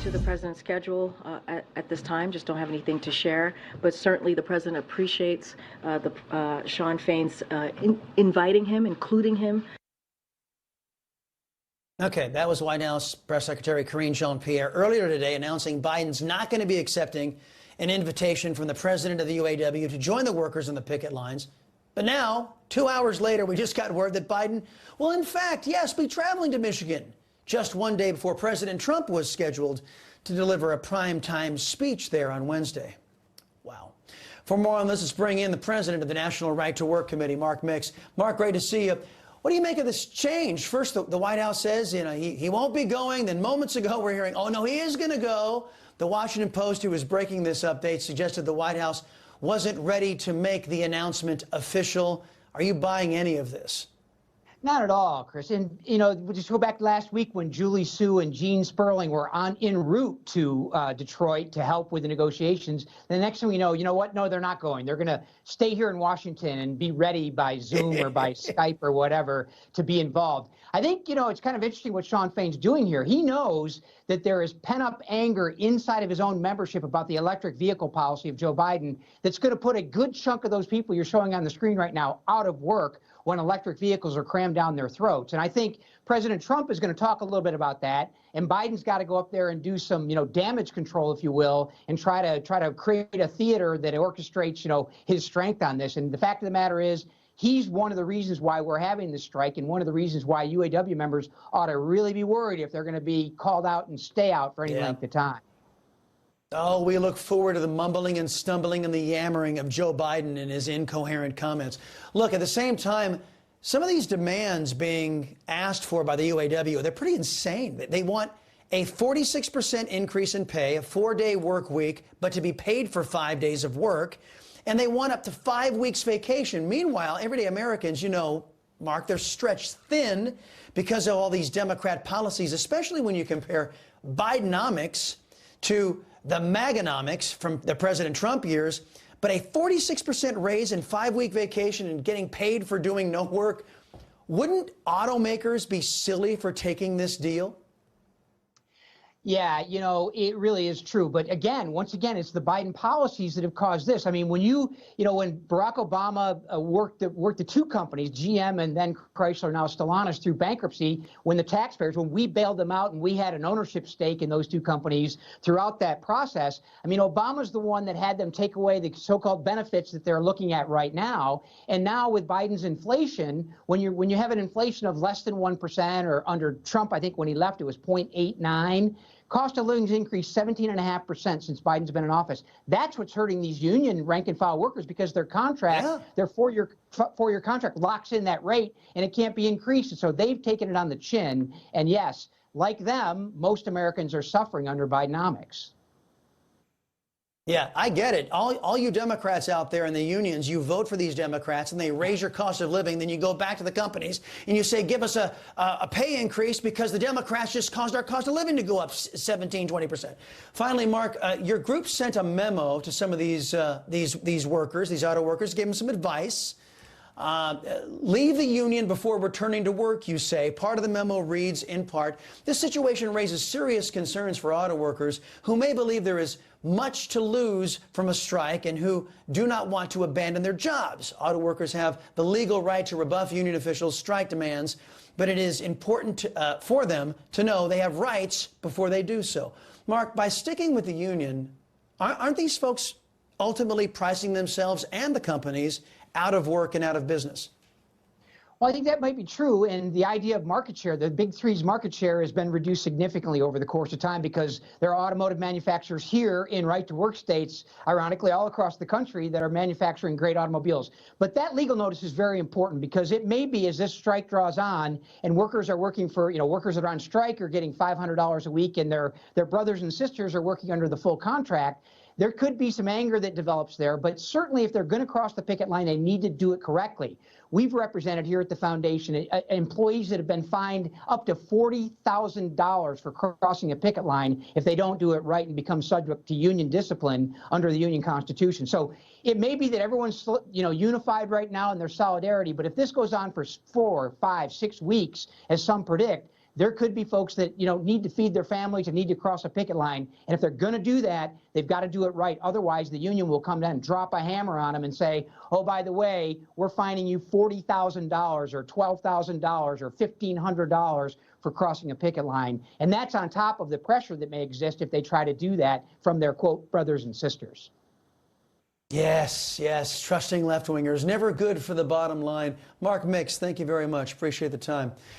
to the president's schedule at this time. Just don't have anything to share. But certainly the president appreciates Sean Fain's inviting him, including him. Okay, that was White House Press Secretary Karine Jean-Pierre earlier today announcing Biden's not going to be accepting an invitation from the president of the UAW to join the workers on the picket lines. But now, 2 hours later, we just got word that Biden will, in fact, yes, be traveling to Michigan just one day before President Trump was scheduled to deliver a primetime speech there on Wednesday. Wow. For more on this, let's bring in the president of the National Right to Work Committee, Mark Mix. Mark, great to see you. What do you make of this change? First, the White House says, he won't be going. Then moments ago, we're hearing, oh, no, he is going to go. The Washington Post, who was breaking this update, suggested the White House wasn't ready to make the announcement official. Are you buying any of this? Not at all, Chris. And, we'll just go back last week when Julie Su and Gene Sperling were en route to Detroit to help with the negotiations. The next thing we know, you know what? No, they're not going. They're going to stay here in Washington and be ready by Zoom or by Skype or whatever to be involved. I think, it's kind of interesting what Sean Fain's doing here. He knows that there is pent-up anger inside of his own membership about the electric vehicle policy of Joe Biden that's going to put a good chunk of those people you're showing on the screen right now out of work when electric vehicles are crammed down their throats. And I think President Trump is going to talk a little bit about that. And Biden's got to go up there and do some, damage control, if you will, and try to create a theater that orchestrates, his strength on this. And the fact of the matter is, he's one of the reasons why we're having this strike and one of the reasons why UAW members ought to really be worried if they're going to be called out and stay out for any length of time. Oh, we look forward to the mumbling and stumbling and the yammering of Joe Biden and his incoherent comments. Look, at the same time, some of these demands being asked for by the UAW, they're pretty insane. They want a 46% increase in pay, a 4-day work week, but to be paid for 5 days of work. And they want up to 5 weeks vacation. Meanwhile, everyday Americans, Mark, they're stretched thin because of all these Democrat policies, especially when you compare Bidenomics to the Maganomics from the President Trump years. But a 46% raise in 5-week vacation and getting paid for doing no work. Wouldn't automakers be silly for taking this deal? Yeah, it really is true. But once again, it's the Biden policies that have caused this. I mean, when when Barack Obama worked the two companies, GM and then Chrysler, now Stellantis, through bankruptcy, when we bailed them out and we had an ownership stake in those two companies throughout that process. I mean, Obama's the one that had them take away the so-called benefits that they're looking at right now. And now with Biden's inflation, when you have an inflation of less than 1%, or under Trump, I think when he left, it was 0.89. Cost of living's increased 17.5% since Biden's been in office. That's what's hurting these union rank and file workers because their contract, their four-year contract locks in that rate and it can't be increased. And so they've taken it on the chin. And yes, like them, most Americans are suffering under Bidenomics. Yeah, I get it. All you Democrats out there in the unions, you vote for these Democrats and they raise your cost of living. Then you go back to the companies and you say, give us a pay increase because the Democrats just caused our cost of living to go up 17, 20%. Finally, Mark, your group sent a memo to some of these workers, these auto workers, gave them some advice. Leave the union before returning to work, you say. Part of the memo reads, in part, this situation raises serious concerns for auto workers who may believe there is much to lose from a strike and who do not want to abandon their jobs. Auto workers have the legal right to rebuff union officials' strike demands, but it is important for them to know they have rights before they do so. Mark, by sticking with the union, aren't these folks ultimately pricing themselves and the companies out of work and out of business? Well, I think that might be true. And the idea of market share, the big three's market share has been reduced significantly over the course of time because there are automotive manufacturers here in right-to-work states, ironically, all across the country that are manufacturing great automobiles. But that legal notice is very important because it may be, as this strike draws on and workers are working for, workers that are on strike are getting $500 a week and their brothers and sisters are working under the full contract. There could be some anger that develops there, but certainly if they're going to cross the picket line, they need to do it correctly. We've represented here at the foundation employees that have been fined up to $40,000 for crossing a picket line if they don't do it right and become subject to union discipline under the union constitution. So it may be that everyone's unified right now in their solidarity, but if this goes on for 4, 5, 6 weeks, as some predict, there could be folks that, need to feed their families and need to cross a picket line. And if they're going to do that, they've got to do it right. Otherwise, the union will come down and drop a hammer on them and say, oh, by the way, we're fining you $40,000 or $12,000 or $1,500 for crossing a picket line. And that's on top of the pressure that may exist if they try to do that from their, quote, brothers and sisters. Yes, yes, trusting left-wingers, never good for the bottom line. Mark Mix, thank you very much. Appreciate the time.